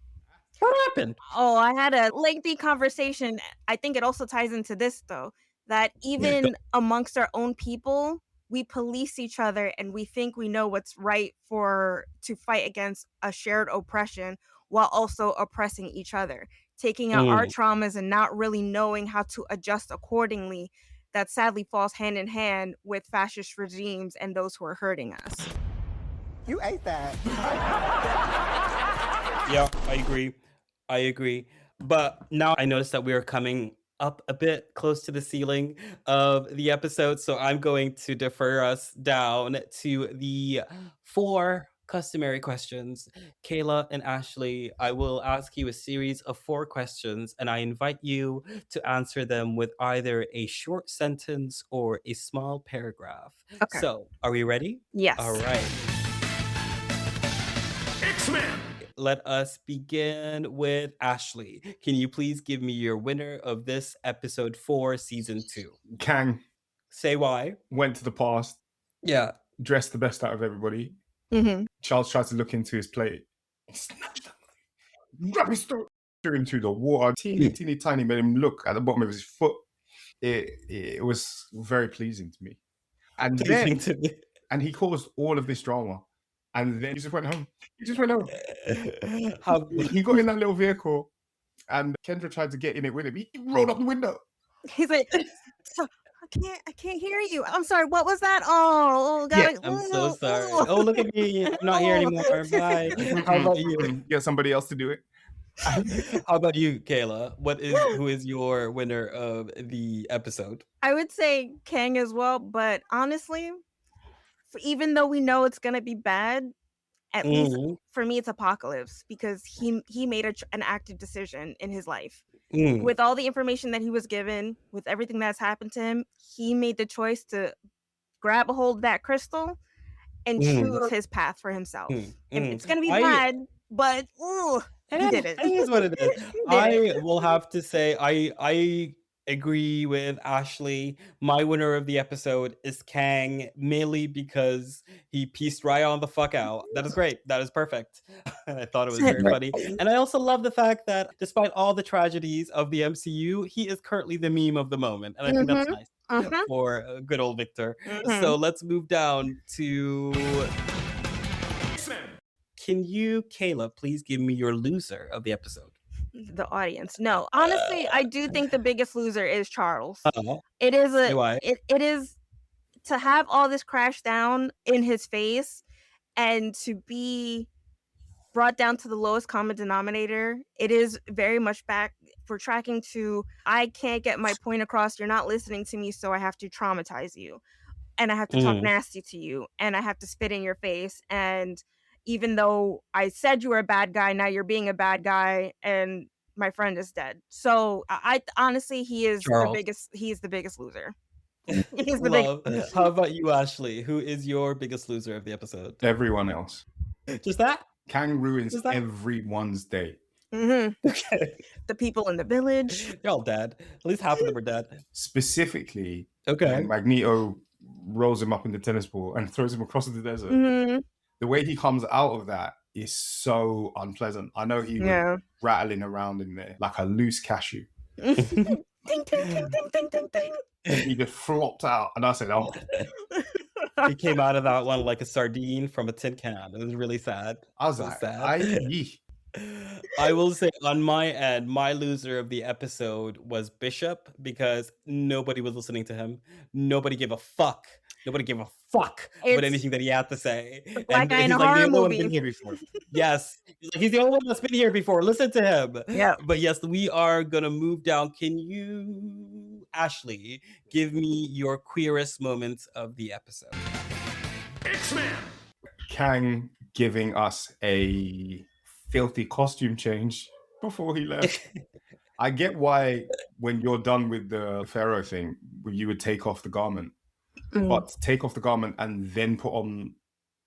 What happened?" Oh, I had a lengthy conversation. I think it also ties into this though, that even amongst our own people, we police each other and we think we know what's right to fight against a shared oppression while also oppressing each other, taking out our traumas and not really knowing how to adjust accordingly. That sadly falls hand in hand with fascist regimes and those who are hurting us. You ate that. Yeah, I agree. But now I noticed that we are coming up a bit close to the ceiling of the episode. So I'm going to defer us down to the 4 customary questions. Kayla and Ashley, I will ask you a series of 4 questions, and I invite you to answer them with either a short sentence or a small paragraph. Okay. So, are we ready? Yes. All right. X-Men! Let us begin with Ashley. Can you please give me your winner of this episode 4, season 2? Kang. Say why. Went to the past. Yeah. Dressed the best out of everybody. Charles tried to look into his plate. He snatched that rubbish threw him to the water. Teeny tiny, made him look at the bottom of his foot. It was very pleasing to me. And then, and he caused all of this drama. And then he just went home. He got in that little vehicle, and Kendra tried to get in it with him. He rolled up the window. He's like, I can't hear you. I'm sorry. What was that? Oh, God. Yeah, I'm so sorry. Oh, look at me. I'm not here anymore. Bye. How about you? Get somebody else to do it. How about you, Kayla? Who is your winner of the episode? I would say Kang as well, but honestly, even though we know it's gonna be bad, at least for me it's Apocalypse, because he made an active decision in his life. With all the information that he was given, with everything that's happened to him, he made the choice to grab a hold of that crystal and choose his path for himself. It's gonna be bad, but he did it. It is what it is. I will have to say I agree with Ashley. My winner of the episode is Kang, mainly because he pieced Ryan the fuck out. That is great. That is perfect. And I thought it was very funny. And I also love the fact that despite all the tragedies of the MCU, he is currently the meme of the moment. And I think that's nice for good old Victor. So let's move down to... Can you, Kayla, please give me your loser of the episode? The audience. No, honestly, I do think the biggest loser is Charles. It is it is to have all this crash down in his face and to be brought down to the lowest common denominator. It is very much back for tracking to, I can't get my point across. You're not listening to me, so I have to traumatize you. And I have to talk nasty to you. And I have to spit in your face. And even though I said you were a bad guy, now you're being a bad guy, and my friend is dead. So I honestly, he is the biggest loser. He's the biggest. How about you, Ashley? Who is your biggest loser of the episode? Everyone else. Just that? Kang ruins everyone's day. The people in the village. They're all dead. At least half of them are dead. Specifically, Magneto rolls him up in the tennis ball and throws him across the desert. The way he comes out of that is so unpleasant. I know he was rattling around in there like a loose cashew. Ding, ding, ding, ding, ding, ding, ding. He just flopped out, and I said, "Oh." He came out of that one like a sardine from a tin can. It was really sad. I was like, sad. I will say on my end, my loser of the episode was Bishop, because nobody was listening to him. Nobody gave a fuck. Nobody gave a fuck about anything that he had to say. Black guy in a horror movie. Been here before. Yes. He's the only one that's been here before. Listen to him. Yeah. But yes, we are going to move down. Can you, Ashley, give me your queerest moments of the episode? X-Men! Kang giving us a filthy costume change before he left. I get why when you're done with the Pharaoh thing, you would take off the garment. But take off the garment and then put on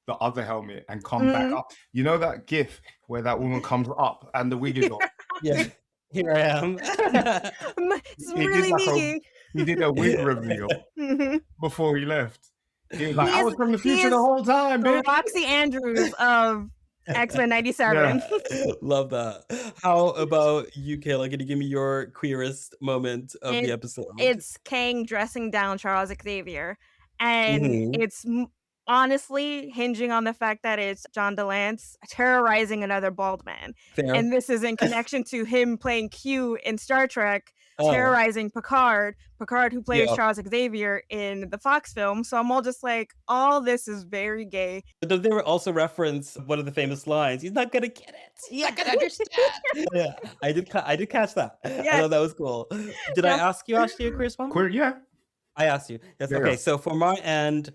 the other helmet and come back up. You know that gif where that woman comes up and the wig is on? Yeah, here I am. He did a wig reveal before he left. He was like, I was from the future the whole time, bitch. Roxy Andrews of X-Men 97. Love that. How about you, Kayla? Can you give me your queerest moment of the episode? It's Kang dressing down Charles Xavier And it's honestly hinging on the fact that it's John DeLance terrorizing another bald man. Fair. And this is in connection to him playing Q in Star Trek, terrorizing Picard who plays Charles Xavier in the Fox film. So I'm all just like, all this is very gay. But they were also reference one of the famous lines. He's not gonna get it. He's not gonna understand. Yeah, I did catch that. Yes. I thought that was cool. Did I ask you, Ashley, a quiz one? Yeah. I asked you. Yes. Yeah. Okay. So for my end,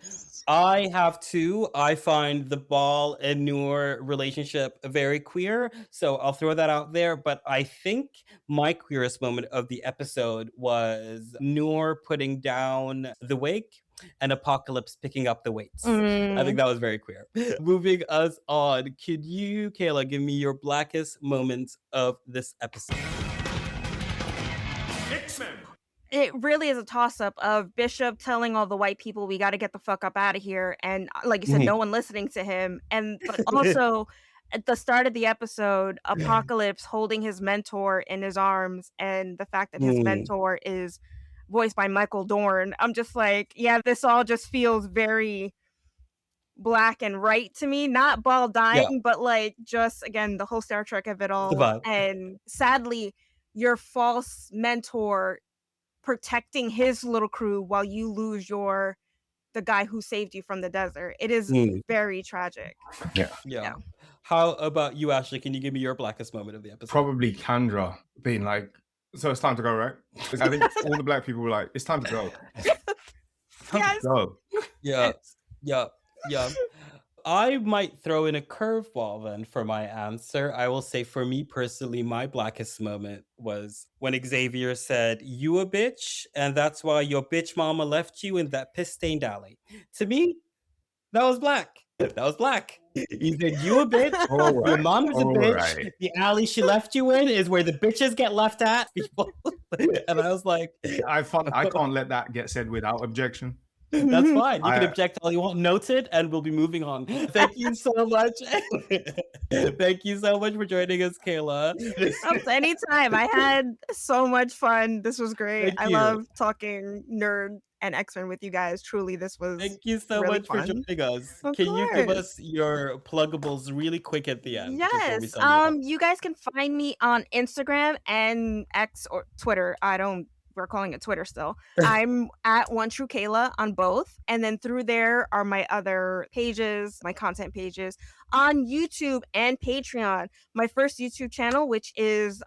I have two. I find the Ball and Noor relationship very queer. So I'll throw that out there. But I think my queerest moment of the episode was Noor putting down the wig and Apocalypse picking up the weights. I think that was very queer. Moving us on. Could you, Kayla, give me your blackest moments of this episode? It really is a toss-up of Bishop telling all the white people we got to get the fuck up out of here, and like you said, no one listening to him, but also at the start of the episode, Apocalypse holding his mentor in his arms, and the fact that his mentor is voiced by Michael Dorn. I'm just like, yeah, this all just feels very black and right to me. Not Ball dying, but like just again the whole Star Trek of it all, and sadly, your false mentor protecting his little crew while you lose the guy who saved you from the desert. It is very tragic. Yeah. How about you, Ashley? Can you give me your blackest moment of the episode? Probably Kendra being like, so it's time to go, right? I think all the black people were like, it's time to go. Time to go. Yeah. I might throw in a curveball then for my answer. I will say for me personally, my blackest moment was when Xavier said, "You a bitch, and that's why your bitch mama left you in that piss-stained alley." To me, that was black. That was black. He said, "You a bitch, your mom is a bitch. Right. The alley she left you in is where the bitches get left at." And I was like, I can't let that get said without objection. That's fine. You can object all you want. Noted, and we'll be moving on. Thank you so much. Thank you so much for joining us, Kayla. Anytime. I had so much fun. This was great. I love talking nerd and X-Men with you guys. Truly, this was Thank you so really much fun. for joining us. Of Can course. you give us your pluggables really quick at the end? Yes. You guys can find me on Instagram and X or Twitter. We're calling it Twitter still. I'm at OneTrueKayla on both. And then through there are my other pages, my content pages on YouTube and Patreon. My first YouTube channel, which is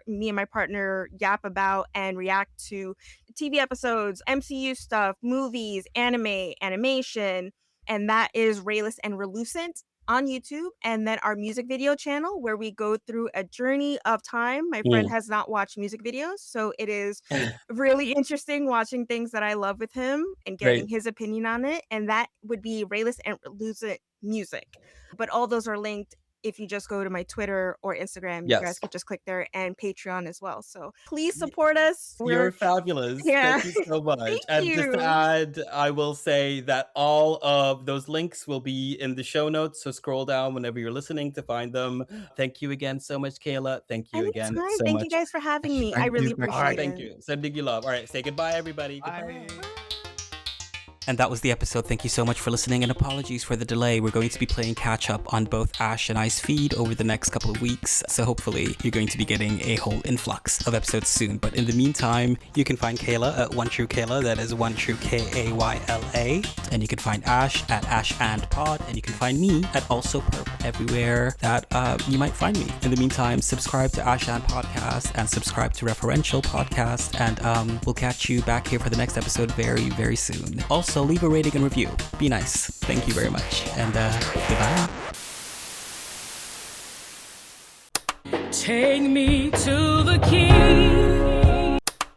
me and my partner yap about and react to TV episodes, MCU stuff, movies, anime, animation. And that is Rayless and Relucent on YouTube. And then our music video channel where we go through a journey of time. My friend has not watched music videos, so it is really interesting watching things that I love with him and getting his opinion on it. And that would be Rayless and Relucent Music. But all those are linked if you just go to my Twitter or Instagram. You guys can just click there, and Patreon as well. So please support us. You're fabulous. Thank you so much. Just to add, I will say that all of those links will be in the show notes. So scroll down whenever you're listening to find them. Thank you again so much, Kayla. Thank you again so much. Thank you guys for having me. I really appreciate it. Thank you. Sending you love. All right. Say goodbye, everybody. Bye. Goodbye. And that was the episode. Thank you so much for listening, and apologies for the delay. We're going to be playing catch up on both Ash and I's feed over the next couple of weeks. So hopefully you're going to be getting a whole influx of episodes soon. But in the meantime, you can find Kayla at OneTrueKayla. That is OneTrueKayla. And you can find Ash at Ash and Pod. And you can find me at Also Perp everywhere that you might find me. In the meantime, subscribe to Ash and Podcast and subscribe to Referential Podcast. And we'll catch you back here for the next episode very, very soon. Also, leave a rating and review. Be nice. Thank you very much. And goodbye. Take me to the king.